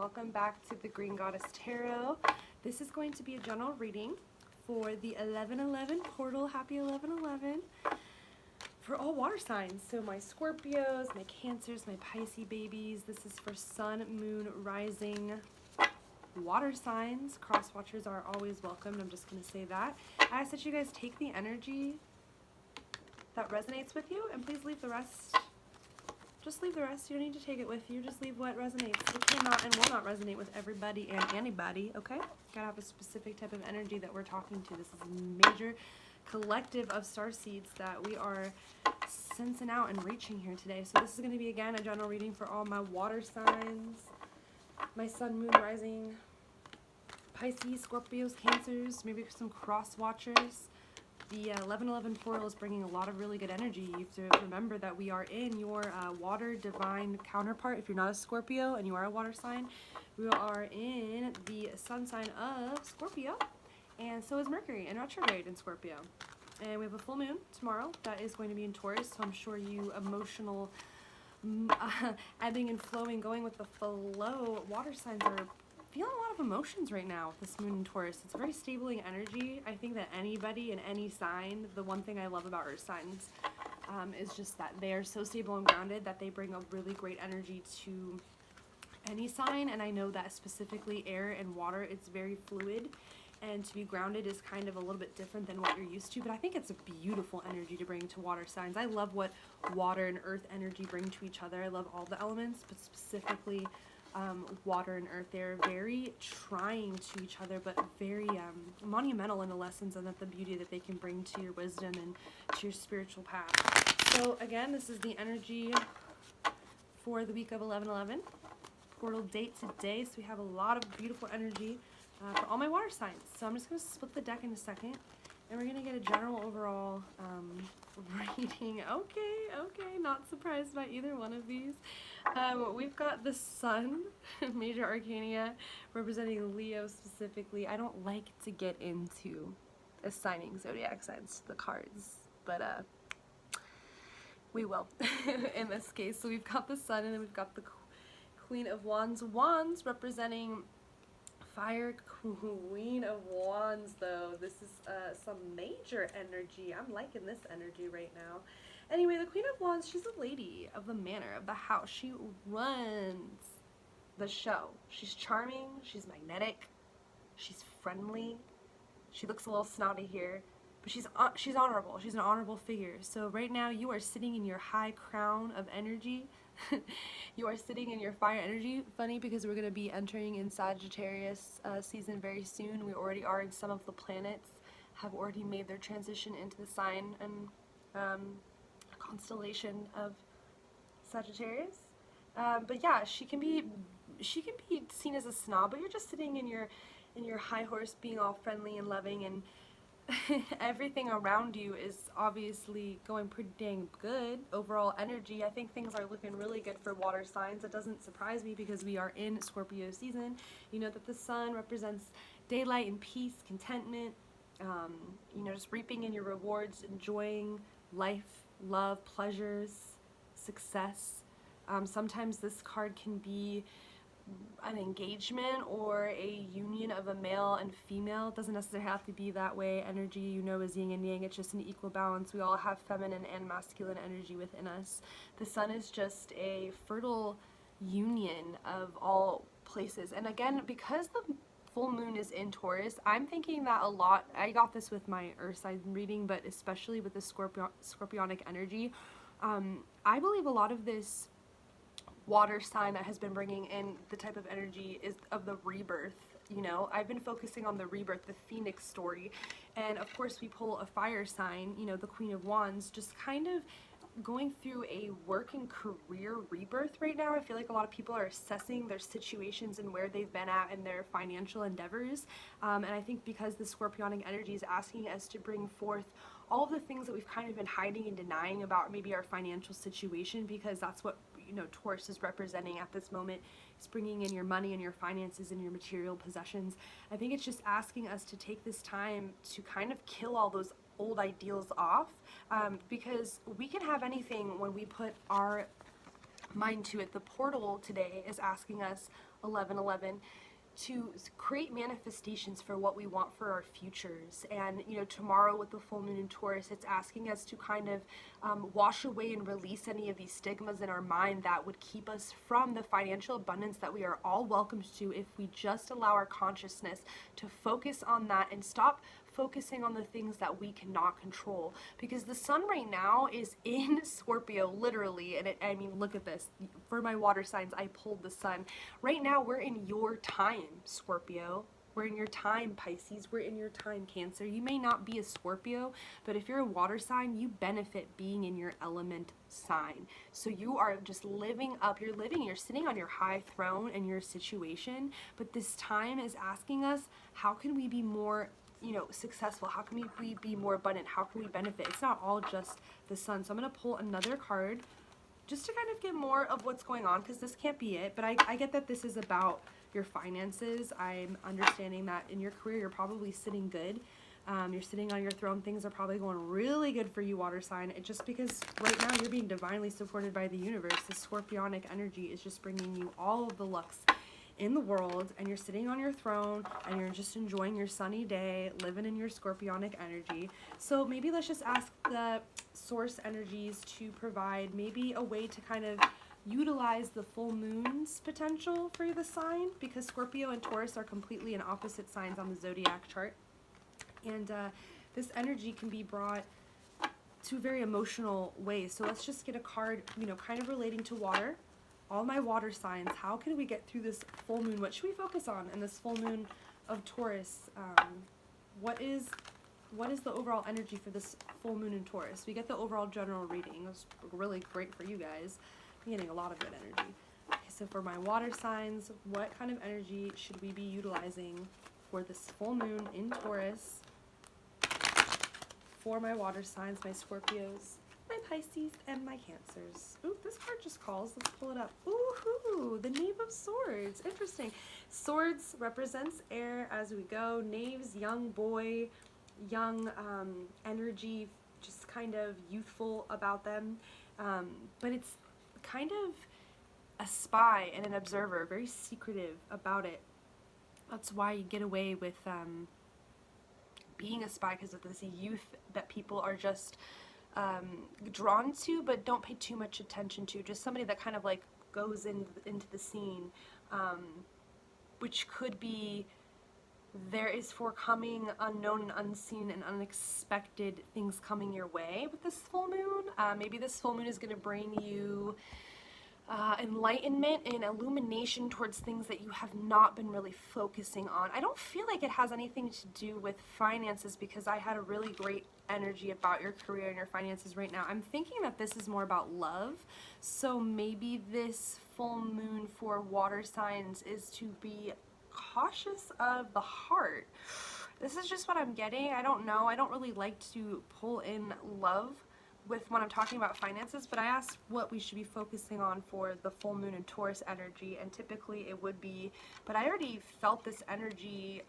welcome back to the Green Goddess Tarot. This is going to be a general reading for the 11/11 portal. Happy 11/11 for all water signs. So my Scorpios, my Cancers, my Pisces babies. This is for Sun, Moon, Rising, water signs. Cross watchers are always welcomed. I'm just going to say that. I ask that you guys take the energy that resonates with you and please leave the rest. Just leave the rest. You don't need to take it with you. Just leave what resonates. It cannot and will not resonate with everybody and anybody, okay? Gotta have a specific type of energy that we're talking to. This is a major collective of star seeds that we are sensing out and reaching here today. So this is going to be, again, a general reading for all my water signs, my Sun, Moon, Rising, Pisces, Scorpios, Cancers, maybe some cross watchers. The 11/11 portal is bringing a lot of really good energy. You have to remember that we are in your water divine counterpart. If you're not a Scorpio and you are a water sign, we are in the sun sign of Scorpio, and so is Mercury in retrograde in Scorpio. And we have a full moon tomorrow that is going to be in Taurus, so I'm sure you emotional, ebbing and flowing, going with the flow water signs are feeling a lot of emotions right now with this moon in Taurus. It's a very stabling energy. I think that anybody in any sign, the one thing I love about earth signs is just that they are so stable and grounded that they bring a really great energy to any sign. And I know that specifically air and water, it's very fluid, and to be grounded is kind of a little bit different than what you're used to, but I think it's a beautiful energy to bring to water signs. I love what water and earth energy bring to each other. I love all the elements, but specifically water and earth. They're very trying to each other, but very monumental in the lessons and the beauty that they can bring to your wisdom and to your spiritual path. So again, this is the energy for the week of 11/11. Portal date today, so we have a lot of beautiful energy for all my water signs. So I'm just going to split the deck in a second, and we're going to get a general overall reading. Okay, not surprised by either one of these. We've got the Sun, Major Arcana, representing Leo specifically. I don't like to get into assigning zodiac signs to the cards, but we will in this case. So we've got the Sun, and then we've got the Queen of Wands. Wands representing Fire. Queen of Wands, though. This is some major energy. I'm liking this energy right now. Anyway, the Queen of Wands, she's a lady of the manor, of the house. She runs the show. She's charming. She's magnetic. She's friendly. She looks a little snotty here, but she's honorable. She's an honorable figure. So right now you are sitting in your high crown of energy. You are sitting in your fire energy. Funny, because we're going to be entering in Sagittarius season very soon. We already are, and some of the planets have already made their transition into the sign and constellation of Sagittarius. But yeah, she can be seen as a snob, but you're just sitting in your high horse, being all friendly and loving, and everything around you is obviously going pretty dang good. Overall energy, I think things are looking really good for water signs. It doesn't surprise me because we are in Scorpio season. You know that the Sun represents daylight and peace, contentment, you know, just reaping in your rewards, enjoying life, love, pleasures, success. Sometimes this card can be an engagement or a union of a male and female. It doesn't necessarily have to be that way. Energy, you know, is yin and yang. It's just an equal balance. We all have feminine and masculine energy within us. The Sun is just a fertile union of all places. And again, because the full moon is in Taurus, I'm thinking that a lot, I got this with my earth sign reading, but especially with the scorpionic energy, I believe a lot of this water sign that has been bringing in the type of energy is of the rebirth. You know, I've been focusing on the rebirth, the phoenix story, and of course we pull a fire sign, you know, the Queen of Wands, just kind of going through a work and career rebirth right now. I feel like a lot of people are assessing their situations and where they've been at in their financial endeavors, and I think because the scorpionic energy is asking us to bring forth all of the things that we've kind of been hiding and denying about maybe our financial situation, because that's what, you know, Taurus is representing at this moment. It's bringing in your money and your finances and your material possessions. I think it's just asking us to take this time to kind of kill all those old ideals off, because we can have anything when we put our mind to it. The portal today is asking us, 1111, to create manifestations for what we want for our futures. And tomorrow with the full moon in Taurus, it's asking us to kind of wash away and release any of these stigmas in our mind that would keep us from the financial abundance that we are all welcomed to if we just allow our consciousness to focus on that and stop focusing on the things that we cannot control. Because the sun right now is in Scorpio, literally, and I mean, look at this. For my water signs, I pulled the sun. Right now, we're in your time, Scorpio. We're in your time, Pisces. We're in your time, Cancer. You may not be a Scorpio, but if you're a water sign, you benefit being in your element sign. So you are just living up. You're sitting on your high throne in your situation, but this time is asking us, how can we be more successful? How can we be more abundant? How can we benefit? It's not all just the sun. So I'm going to pull another card just to kind of get more of what's going on, because this can't be it. But I get that this is about your finances. I'm understanding that in your career, you're probably sitting good. You're sitting on your throne. Things are probably going really good for you, water sign. It's just because right now you're being divinely supported by the universe. The scorpionic energy is just bringing you all of the lux in the world, and you're sitting on your throne and you're just enjoying your sunny day, living in your scorpionic energy. So maybe let's just ask the source energies to provide maybe a way to kind of utilize the full moon's potential for the sign, because Scorpio and Taurus are completely in opposite signs on the zodiac chart. And this energy can be brought to very emotional ways. So let's just get a card, kind of relating to water. All my water signs, how can we get through this full moon? What should we focus on in this full moon of Taurus? What is the overall energy for this full moon in Taurus? We get the overall general reading. It's really great for you guys. I'm getting a lot of good energy. Okay, so for my water signs, what kind of energy should we be utilizing for this full moon in Taurus? For my water signs, my Scorpios, my Pisces, and my Cancers. Ooh, this card just calls. Let's pull it up. Ooh, the Knave of Swords. Interesting. Swords represents air as we go. Knaves, young boy, young energy, just kind of youthful about them. But it's kind of a spy and an observer, very secretive about it. That's why you get away with being a spy, because of this youth that people are just drawn to but don't pay too much attention to. Just somebody that kind of like goes into the scene, which could be there is forthcoming unknown and unseen and unexpected things coming your way with this full moon. Maybe this full moon is going to bring you enlightenment and illumination towards things that you have not been really focusing on. I don't feel like it has anything to do with finances, because I had a really great energy about your career and your finances right now. I'm thinking that this is more about love. So maybe this full moon for water signs is to be cautious of the heart. This is just what I'm getting. I don't know. I don't really like to pull in love with when I'm talking about finances, but I asked what we should be focusing on for the full moon and Taurus energy, and typically it would be, but I already felt this energy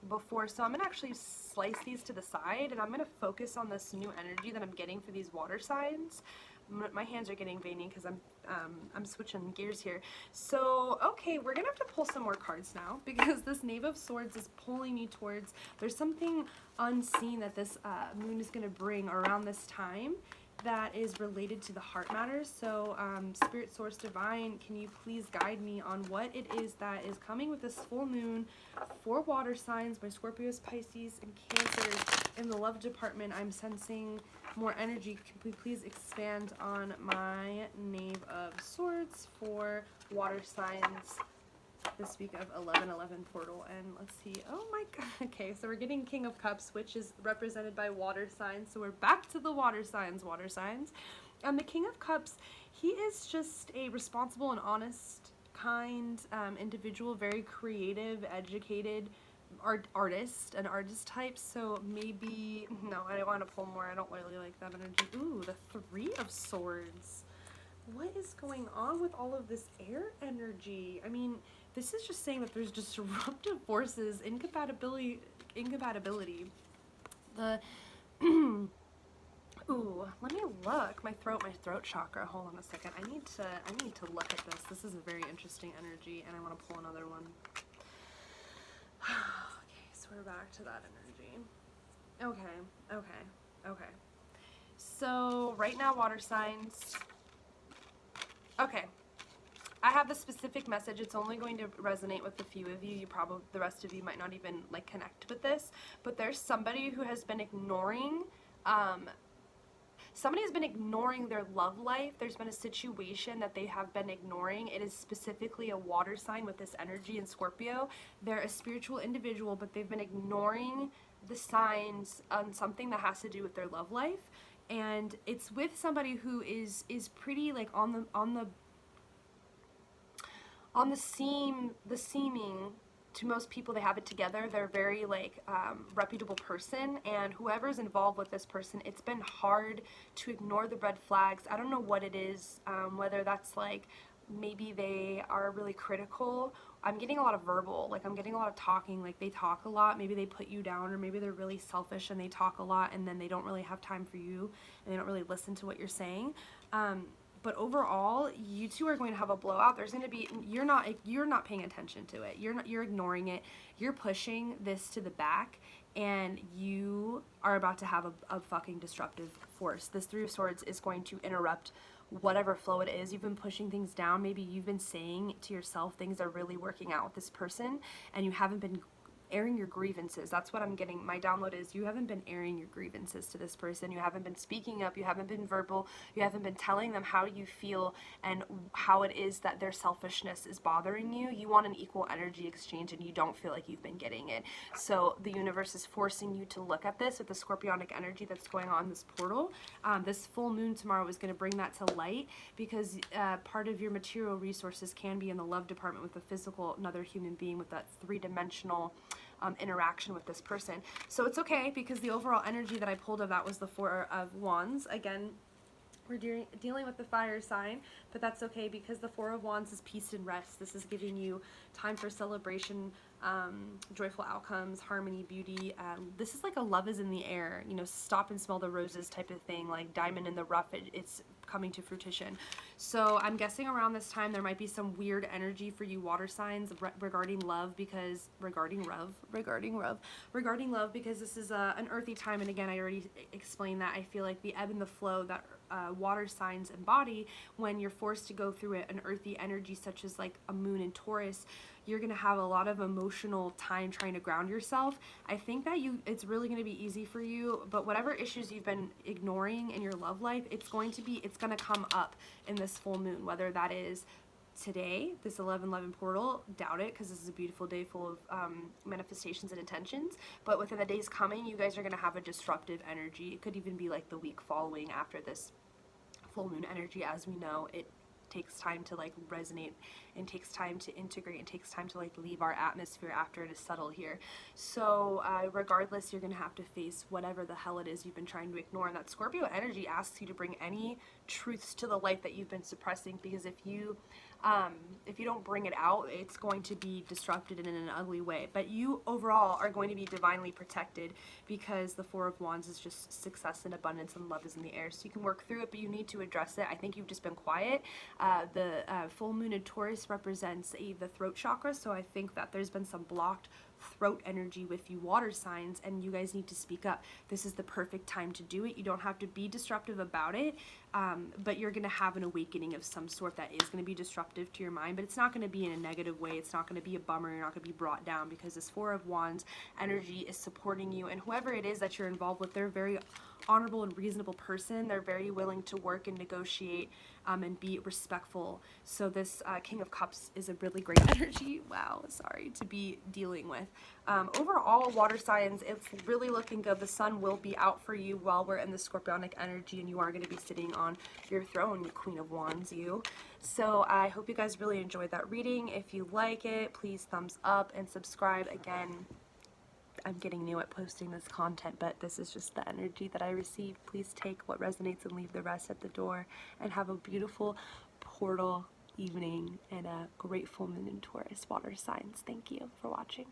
before, so I'm gonna actually slice these to the side, and I'm gonna focus on this new energy that I'm getting for these water signs. My hands are getting veiny because I'm switching gears here. So, okay, we're gonna have to pull some more cards now, because this Knave of Swords is pulling me towards, there's something unseen that this moon is gonna bring around this time that is related to the heart matters. So, Spirit Source Divine, can you please guide me on what it is that is coming with this full moon for water signs, my Scorpios, Pisces, and Cancers? In the love department, I'm sensing more energy. Can we please expand on my Knave of Swords for water signs this week of 11/11 portal? And let's see. Oh my god. Okay, so we're getting King of Cups, which is represented by water signs. So we're back to the water signs. And the King of Cups, he is just a responsible and honest, kind individual, very creative, educated, an artist type. So maybe, no, I don't want to pull more. I don't really like that energy. Ooh, the Three of Swords. What is going on with all of this air energy? I mean, this is just saying that there's disruptive forces, incompatibility. The Ooh, let me look. My throat chakra. Hold on a second. I need to look at this. This is a very interesting energy, and I want to pull another one. Okay, so we're back to that energy. Okay. So right now, water signs. Okay. I have the specific message. It's only going to resonate with a few of you. The rest of you might not even like connect with this. But there's somebody who has been ignoring. Somebody has been ignoring their love life. There's been a situation that they have been ignoring. It is specifically a water sign with this energy in Scorpio. They're a spiritual individual, but they've been ignoring the signs on something that has to do with their love life. And it's with somebody who is pretty like on the seeming to most people they have it together. They're very like reputable person, and whoever's involved with this person, it's been hard to ignore the red flags. I don't know what it is, whether that's like maybe they are really critical. I'm getting a lot of verbal, like I'm getting a lot of talking, like they talk a lot. Maybe they put you down, or maybe they're really selfish and they talk a lot and then they don't really have time for you and they don't really listen to what you're saying. But overall, you two are going to have a blowout. There's going to be, you're not paying attention to it. You're ignoring it. You're pushing this to the back, and you are about to have a fucking disruptive force. This Three of Swords is going to interrupt whatever flow it is. You've been pushing things down. Maybe you've been saying to yourself things are really working out with this person, and you haven't been airing your grievances. That's what I'm getting. My download is you haven't been airing your grievances to this person. You haven't been speaking up. You haven't been verbal. You haven't been telling them how you feel and how it is that their selfishness is bothering you. You want an equal energy exchange, and you don't feel like you've been getting it. So the universe is forcing you to look at this with the scorpionic energy that's going on in this portal. This full moon tomorrow is going to bring that to light, because part of your material resources can be in the love department with a physical, another human being, with that three-dimensional interaction with this person. So it's okay, because the overall energy that I pulled of that was the Four of Wands. Again, we're dealing with the fire sign, but that's okay, because the Four of Wands is peace and rest. This is giving you time for celebration, joyful outcomes, harmony, beauty. This is like a love is in the air, you know, stop and smell the roses type of thing, like diamond in the rough. It's coming to fruition. So I'm guessing around this time there might be some weird energy for you water signs regarding love, because regarding love, because this is an earthy time. And again, I already explained that. I feel like the ebb and the flow that water signs embody, when you're forced to go through an earthy energy such as like a moon in Taurus, you're going to have a lot of emotional time trying to ground yourself. I think that it's really going to be easy for you, but whatever issues you've been ignoring in your love life, it's going to come up in this full moon, whether that is today, this 11/11 portal. Doubt it, because this is a beautiful day full of manifestations and intentions. But within the days coming, you guys are going to have a disruptive energy. It could even be like the week following after this full moon energy. As we know, it takes time to like resonate, and takes time to integrate, and takes time to like leave our atmosphere after it is settled here. So regardless, you're gonna have to face whatever the hell it is you've been trying to ignore. And that Scorpio energy asks you to bring any truths to the light that you've been suppressing, because if you don't bring it out, it's going to be disrupted in an ugly way. But you overall are going to be divinely protected, because the Four of Wands is just success and abundance, and love is in the air. So you can work through it, but you need to address it. I think you've just been quiet. The full moon in Taurus represents the throat chakra, so I think that there's been some blocked throat energy with you water signs, and you guys need to speak up. This is the perfect time to do it. You don't have to be disruptive about it, but you're going to have an awakening of some sort that is going to be disruptive to your mind, but it's not going to be in a negative way. It's not going to be a bummer. You're not going to be brought down, because this Four of Wands energy is supporting you, and whoever it is that you're involved with, they're a very honorable and reasonable person. They're very willing to work and negotiate and be respectful. So this King of Cups is a really great energy, to be dealing with. Overall, water signs, it's really looking good. The sun will be out for you while we're in the scorpionic energy, and you are going to be sitting on your throne, Queen of Wands, you. So I hope you guys really enjoyed that reading. If you like it, please thumbs up and subscribe. Again, I'm getting new at posting this content, but this is just the energy that I received. Please take what resonates and leave the rest at the door, and have a beautiful portal evening and a grateful moon in Taurus water signs. Thank you for watching.